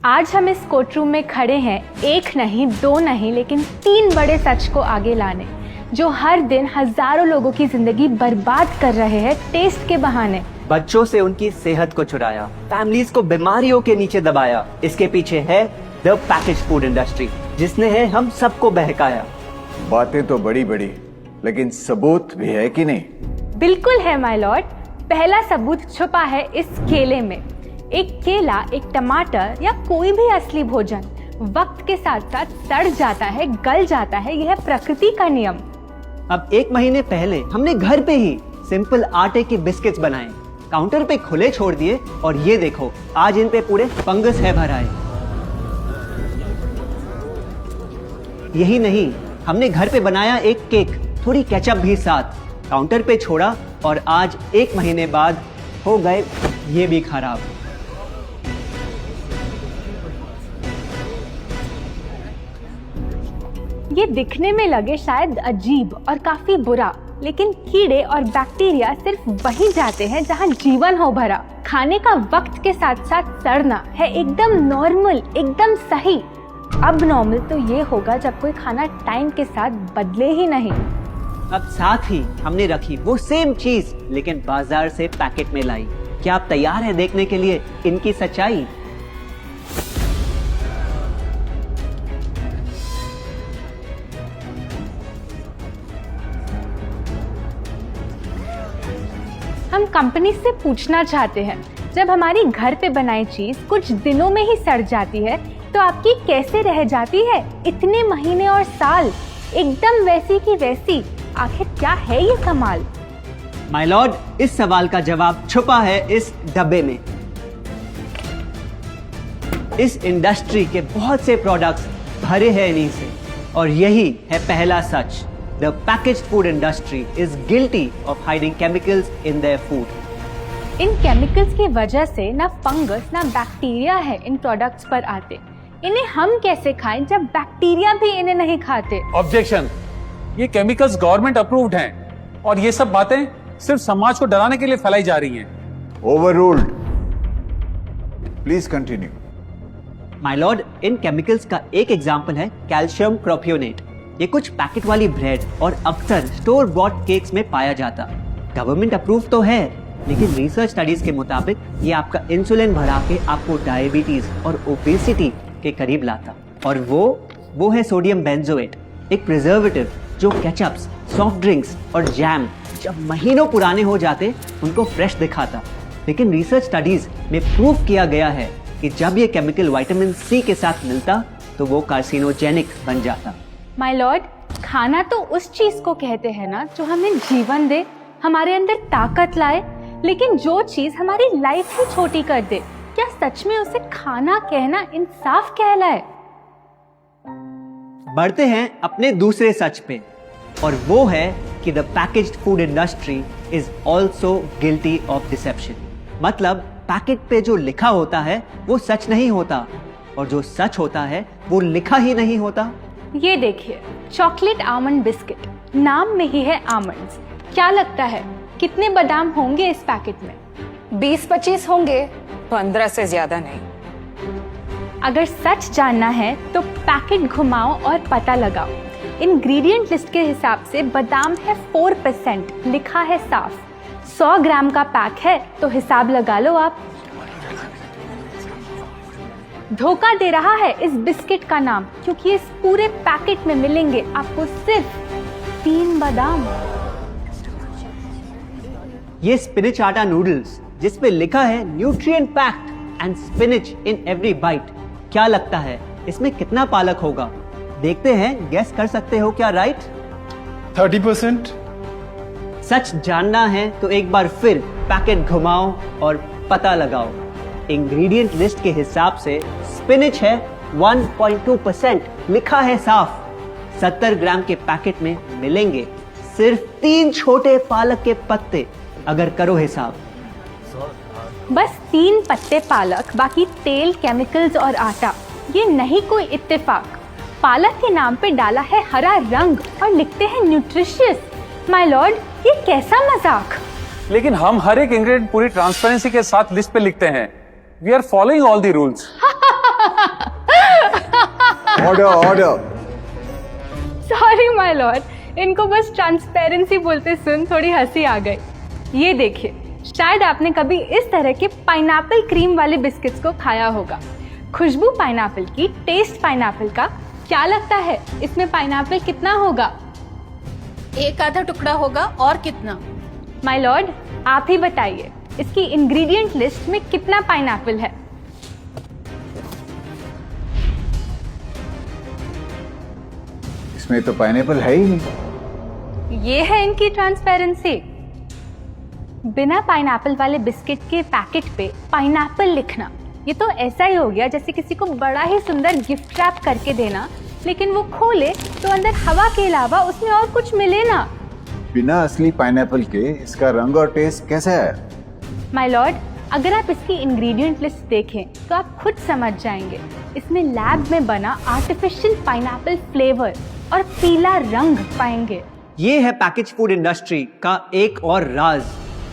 आज हम इस कोर्ट रूम में खड़े हैं, एक नहीं, दो नहीं, लेकिन 3 बड़े सच को आगे लाने, जो हर दिन हजारों लोगों की जिंदगी बर्बाद कर रहे हैं टेस्ट के बहाने। बच्चों से उनकी सेहत को चुराया, फैमिलीज को बीमारियों के नीचे दबाया। इसके पीछे है द पैकेज फूड इंडस्ट्री, जिसने है हम सबको बहकाया। बातें तो बड़ी बड़ी, लेकिन सबूत भी है कि नहीं? बिल्कुल है माय लॉर्ड। पहला सबूत छुपा है इस केले में। एक केला, एक टमाटर या कोई भी असली भोजन वक्त के साथ साथ सड़ जाता है, गल जाता है। यह प्रकृति का नियम। अब 1 महीने पहले हमने घर पे ही सिंपल आटे के बिस्किट्स बनाए, काउंटर पे खुले छोड़ दिए, और ये देखो आज इन पे पूरे फंगस है भर आए। यही नहीं, हमने घर पे बनाया एक केक, थोड़ी केचप भी साथ, काउंटर पे छोड़ा, और आज 1 महीने बाद हो गए ये भी खराब। ये दिखने में लगे शायद अजीब और काफी बुरा, लेकिन कीड़े और बैक्टीरिया सिर्फ वहीं जाते हैं जहां जीवन हो भरा। खाने का वक्त के साथ साथ सड़ना है एकदम नॉर्मल, एकदम सही। अब नॉर्मल तो ये होगा जब कोई खाना टाइम के साथ बदले ही नहीं। अब साथ ही हमने रखी वो सेम चीज, लेकिन बाजार से पैकेट में लाई। क्या आप तैयार हैं देखने के लिए इनकी सच्चाई? हम कंपनी से पूछना चाहते हैं, जब हमारी घर पे बनाई चीज कुछ दिनों में ही सड़ जाती है, तो आपकी कैसे रह जाती है इतने महीने और साल एकदम वैसी की वैसी? आखिर क्या है ये कमाल? माय लॉर्ड, इस सवाल का जवाब छुपा है इस डब्बे में। इस इंडस्ट्री के बहुत से प्रोडक्ट्स भरे हैं इन्हीं से, और यही है पहला सच। The packaged food industry is guilty of hiding chemicals in their food. In chemicals की वजह से ना फंगस ना बैक्टीरिया है इन प्रोडक्ट्स पर आते। इन्हें हम कैसे खाएं जब बैक्टीरिया भी इन्हें नहीं खाते? ऑब्जेक्शन, ये केमिकल्स गवर्नमेंट अप्रूव्ड हैं, और ये सब बातें सिर्फ समाज को डराने के लिए फैलाई जा रही हैं। Overruled. Please continue. My Lord, in chemicals का एक एग्जांपल है कैल्शियम प्रोपियोनेट। ये कुछ पैकेट वाली ब्रेड और अक्सर स्टोर बॉट केक्स में पाया जाता। गवर्नमेंट अप्रूव तो है, लेकिन रिसर्च स्टडीज के मुताबिक ये आपका इंसुलिन बढ़ा के आपको डायबिटीज और ओबेसिटी के करीब लाता। और वो है सोडियम बेंजोएट, एक प्रिजर्वेटिव जो केचप्स, सॉफ्ट ड्रिंक्स और जैम जब महीनों पुराने हो जाते उनको फ्रेश दिखाता। लेकिन रिसर्च स्टडीज में प्रूव किया गया है कि जब ये केमिकल विटामिन सी के साथ मिलता तो वो कार्सिनोजेनिक बन जाता। माय लॉर्ड, खाना तो उस चीज को कहते हैं ना जो हमें जीवन दे, हमारे अंदर ताकत लाए। लेकिन जो चीज हमारी लाइफ ही छोटी कर दे, क्या सच में उसे खाना कहना इंसाफ कहलाए? बढ़ते हैं अपने दूसरे सच पे, और वो है कि the packaged food industry is also guilty of deception. मतलब पैकेट पे जो लिखा होता है वो सच नहीं होता, और जो सच होता है वो लिखा ही नहीं होता। ये देखिए, चॉकलेट आमंड बिस्किट, नाम में ही है आमंड्स। क्या लगता है कितने बादाम होंगे इस पैकेट में? 20-25 होंगे, 15 से ज्यादा नहीं। अगर सच जानना है तो पैकेट घुमाओ और पता लगाओ। इंग्रेडिएंट लिस्ट के हिसाब से बादाम है 4%, लिखा है साफ। 100 ग्राम का पैक है तो हिसाब लगा लो आप। धोखा दे रहा है इस बिस्किट का नाम, क्योंकि इस पूरे पैकेट में मिलेंगे आपको सिर्फ 3 बादाम। ये स्पिनच आटा नूडल्स, जिस पे लिखा है nutrient packed and spinach in every bite. क्या लगता है इसमें कितना पालक होगा? देखते हैं, गेस कर सकते हो क्या राइट? 30%। सच जानना है तो एक बार फिर पैकेट घुमाओ और पता लगाओ। इंग्रेडिएंट लिस्ट के हिसाब से स्पिनच है 1.2%, लिखा है साफ। 70 ग्राम के पैकेट में मिलेंगे सिर्फ 3 छोटे पालक के पत्ते। अगर करो हिसाब, बस 3 पत्ते पालक, बाकी तेल, केमिकल्स और आटा। ये नहीं कोई इत्तेफाक। पालक के नाम पे डाला है हरा रंग और लिखते हैं न्यूट्रिशियस। माय लॉर्ड, ये कैसा मजाक? लेकिन हम हर एक इंग्रेडिएंट पूरी ट्रांसपेरेंसी के साथ लिस्ट पे लिखते हैं। We are following all the rules. Order order. Sorry my Lord, इनको बस ट्रांसपेरेंसी बोलते सुन थोड़ी हंसी आ गई। ये देखिए, शायद आपने कभी इस तरह के पाइनएप्पल क्रीम वाले बिस्किट्स को खाया होगा। खुशबू पाइनएप्पल की, टेस्ट पाइनएप्पल का। क्या लगता है इसमें पाइनएप्पल कितना होगा? एक आधा टुकड़ा होगा, और कितना? माय लॉर्ड, आप ही बताइए, इसकी इंग्रेडिएंट लिस्ट में कितना पाइनएप्पल है? इसमें तो पाइनएप्पल है ही नहीं। ये है इनकी ट्रांसपेरेंसी। बिना पाइनएप्पल वाले बिस्किट के पैकेट पे पाइनएप्पल लिखना, ये तो ऐसा ही हो गया जैसे किसी को बड़ा ही सुंदर गिफ्ट रैप करके देना, लेकिन वो खोले तो अंदर हवा के अलावा उसमें और कुछ मिले ना। बिना असली पाइनएप्पल के इसका रंग और टेस्ट कैसा है? माय लॉर्ड, अगर आप इसकी इंग्रेडिएंट लिस्ट देखें तो आप खुद समझ जाएंगे। इसमें लैब में बना आर्टिफिशियल पाइनएप्पल फ्लेवर और पीला रंग पाएंगे। ये है पैकेज फूड इंडस्ट्री का एक और राज।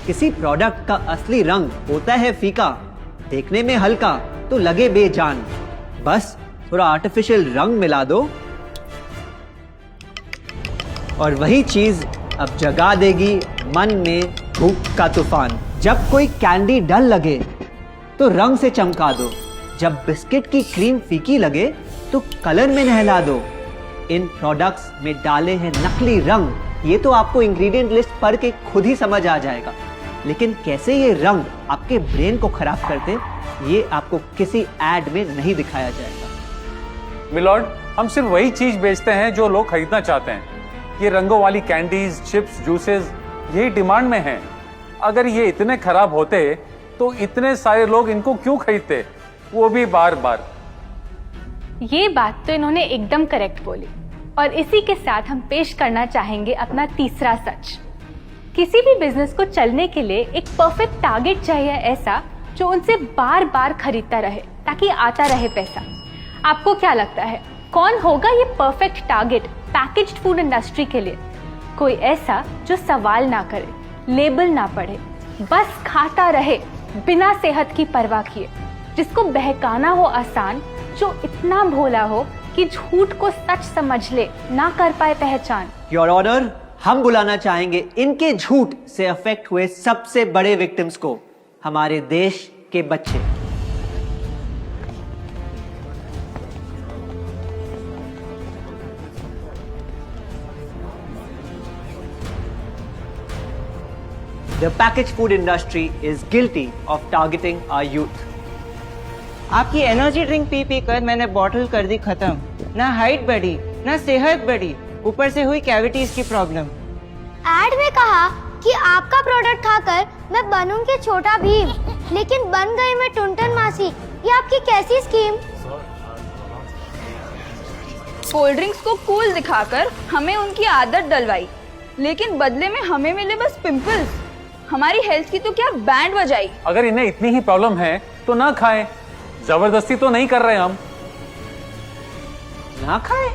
किसी प्रोडक्ट का असली रंग होता है फीका, देखने में हल्का तो लगे बेजान। बस थोड़ा आर्टिफिशियल रंग मिला दो और वही चीज अब जगा देगी मन में भूख का तूफान। जब कोई कैंडी डल लगे तो रंग से चमका दो, जब बिस्किट की क्रीम फीकी लगे तो कलर में नहला दो। इन प्रोडक्ट्स में डाले हैं नकली रंग। ये तो आपको इंग्रेडिएंट लिस्ट पढ़ के खुद ही समझ आ जाएगा, लेकिन कैसे ये रंग आपके ब्रेन को खराब करते, ये आपको किसी एड में नहीं दिखाया जाएगा। मिलॉर्ड, हम सिर्फ वही चीज बेचते हैं जो लोग खरीदना चाहते हैं। ये रंगों वाली कैंडीज, चिप्स, जूसेस यही डिमांड में हैं। अगर ये इतने खराब होते तो इतने सारे लोग इनको क्यों खरीदते, वो भी बार बार। ये बात तो इन्होंने एकदम करेक्ट बोली, और इसी के साथ हम पेश करना चाहेंगे अपना तीसरा सच। किसी भी बिजनेस को चलने के लिए एक परफेक्ट टारगेट चाहिए, ऐसा जो उनसे बार बार खरीदता रहे ताकि आता रहे पैसा। आपको क्या लगता है कौन होगा ये perfect target packaged food industry के लिए? कोई ऐसा जो सवाल ना करे, लेबल ना पढ़े, बस खाता रहे बिना सेहत की परवाह किए, जिसको बहकाना हो आसान, जो इतना भोला हो कि झूठ को सच समझ ले, ना कर पाए पहचान। योर ऑनर, हम बुलाना चाहेंगे इनके झूठ से अफेक्ट हुए सबसे बड़े विक्टिम्स को, हमारे देश के बच्चे। The packaged food industry is guilty of targeting our youth. आपकी एनर्जी ड्रिंक पी पी कर मैंने बॉटल कर दी खत्म। ना हाइट बढ़ी, ना सेहत बढ़ी, ऊपर से हुई कैविटीज की प्रॉब्लम। एड में कहा कि आपका प्रोडक्ट खाकर मैं बनूंगी छोटा भीम, लेकिन बन गई मैं टुनटन मासी। ये आपकी कैसी स्कीम? कोल्ड ड्रिंक्स को कूल दिखाकर हमें उनकी आदत डलवाई, लेकिन बदले में हमें मिले बस पिंपल्स। हमारी हेल्थ की तो क्या बैंड बजाई। अगर इन्हें इतनी ही प्रॉब्लम है तो ना खाएं, जबरदस्ती तो नहीं कर रहे हम। ना खाए?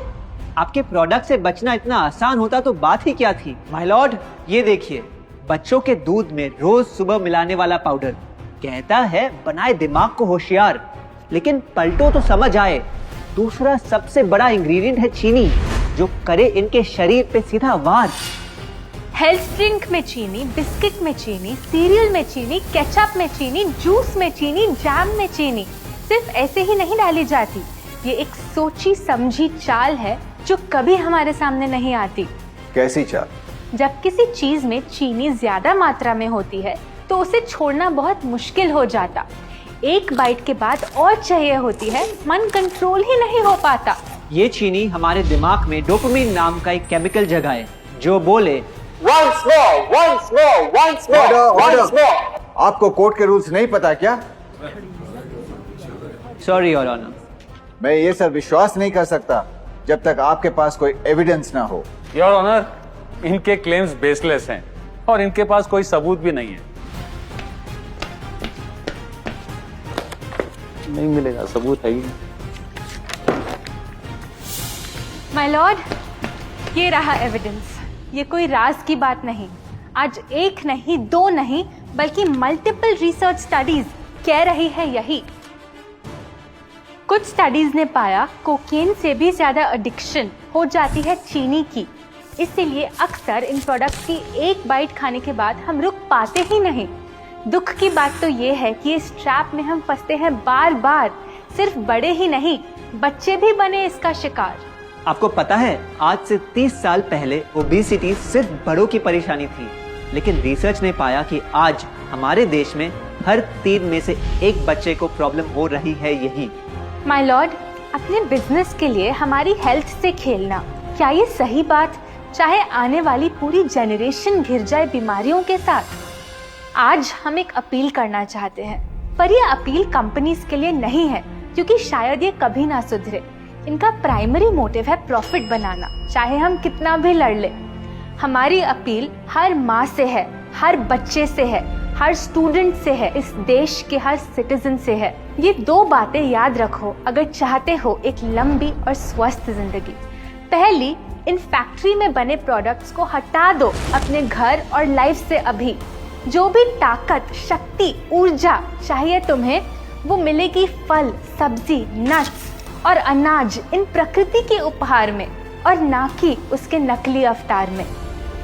आपके प्रोडक्ट से बचना इतना आसान होता तो बात ही क्या थी। माय लॉर्ड, ये देखिए, बच्चों के दूध में रोज सुबह मिलाने वाला पाउडर कहता है बनाए दिमाग को होशियार, लेकिन पलटो तो समझ आए। दूसरा सबसे बड़ा इंग्रेडिएंट है चीनी, जो करे इनके शरीर पे सीधा वार। हेल्थ ड्रिंक में चीनी, बिस्किट में चीनी, सीरियल में चीनी, केचप में चीनी, जूस में चीनी, जैम में चीनी सिर्फ ऐसे ही नहीं डाली जाती। ये एक सोची समझी चाल है जो कभी हमारे सामने नहीं आती। कैसी चाल? जब किसी चीज में चीनी ज्यादा मात्रा में होती है तो उसे छोड़ना बहुत मुश्किल हो जाता। एक बाइट के बाद और चाहिए होती है, मन कंट्रोल ही नहीं हो पाता। ये चीनी हमारे दिमाग में डोपामिन नाम का एक केमिकल जगाए, जो बोले Once more. Order. आपको कोर्ट के रूल्स नहीं पता क्या? Sorry your honour. मैं ये सब विश्वास नहीं कर सकता जब तक आपके पास कोई एविडेंस ना हो। योर ऑनर, इनके क्लेम्स बेसलेस हैं और इनके पास कोई सबूत भी नहीं है। नहीं मिलेगा, सबूत है ही। माय लॉर्ड, ये रहा एविडेंस। ये कोई राज की बात नहीं। आज एक नहीं, दो नहीं, बल्कि मल्टीपल रिसर्च स्टडीज कह रही है यही। कुछ स्टडीज ने पाया कोकेन से भी ज्यादा एडिक्शन हो जाती है चीनी की। इसीलिए अक्सर इन प्रोडक्ट्स की एक बाइट खाने के बाद हम रुक पाते ही नहीं। दुख की बात तो ये है कि इस ट्रैप में हम फंसते हैं बार बार। सिर्फ बड़े ही नहीं, बच्चे भी बने इसका शिकार। आपको पता है, आज से 30 साल पहले ओबेसिटी सिर्फ बड़ों की परेशानी थी, लेकिन रिसर्च ने पाया कि आज हमारे देश में हर 3 में से 1 बच्चे को प्रॉब्लम हो रही है यही। माय लॉर्ड, अपने बिजनेस के लिए हमारी हेल्थ से खेलना, क्या ये सही बात? चाहे आने वाली पूरी जनरेशन घिर जाए बीमारियों के साथ। आज हम एक अपील करना चाहते हैं, पर यह अपील कंपनीज के लिए नहीं है, क्योंकि शायद ये कभी ना सुधरे। इनका प्राइमरी मोटिव है प्रॉफिट बनाना, चाहे हम कितना भी लड़ ले। हमारी अपील हर माँ से है, हर बच्चे से है, हर स्टूडेंट से है, इस देश के हर सिटीजन से है। ये 2 बातें याद रखो अगर चाहते हो एक लंबी और स्वस्थ जिंदगी। पहली, इन फैक्ट्री में बने प्रोडक्ट्स को हटा दो अपने घर और लाइफ से अभी। जो भी ताकत, शक्ति, ऊर्जा चाहिए तुम्हें, वो मिलेगी फल, सब्जी, नट्स और अनाज इन प्रकृति के उपहार में, और ना कि उसके नकली अवतार में।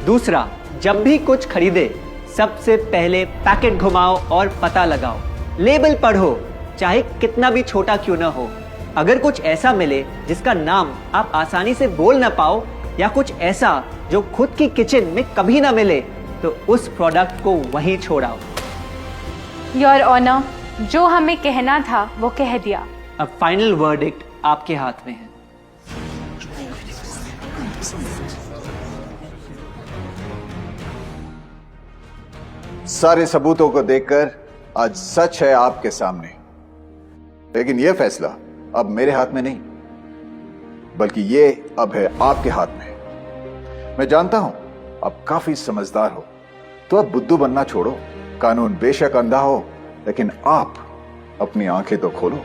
दूसरा, जब भी कुछ खरीदे सबसे पहले पैकेट घुमाओ और पता लगाओ। लेबल पढ़ो, चाहे कितना भी छोटा क्यों ना हो। अगर कुछ ऐसा मिले जिसका नाम आप आसानी से बोल ना पाओ, या कुछ ऐसा जो खुद की किचन में कभी ना मिले, तो उस प्रोडक्ट को वहीं छोड़ाओ। योर ऑनर, जो हमें कहना था वो कह दिया। अब फाइनल वर्डिक्ट आपके हाथ में है। सारे सबूतों को देखकर आज सच है आपके सामने, लेकिन यह फैसला अब मेरे हाथ में नहीं, बल्कि ये अब है आपके हाथ में। मैं जानता हूं आप काफी समझदार हो, तो अब बुद्धू बनना छोड़ो। कानून बेशक अंधा हो, लेकिन आप अपनी आंखें तो खोलो।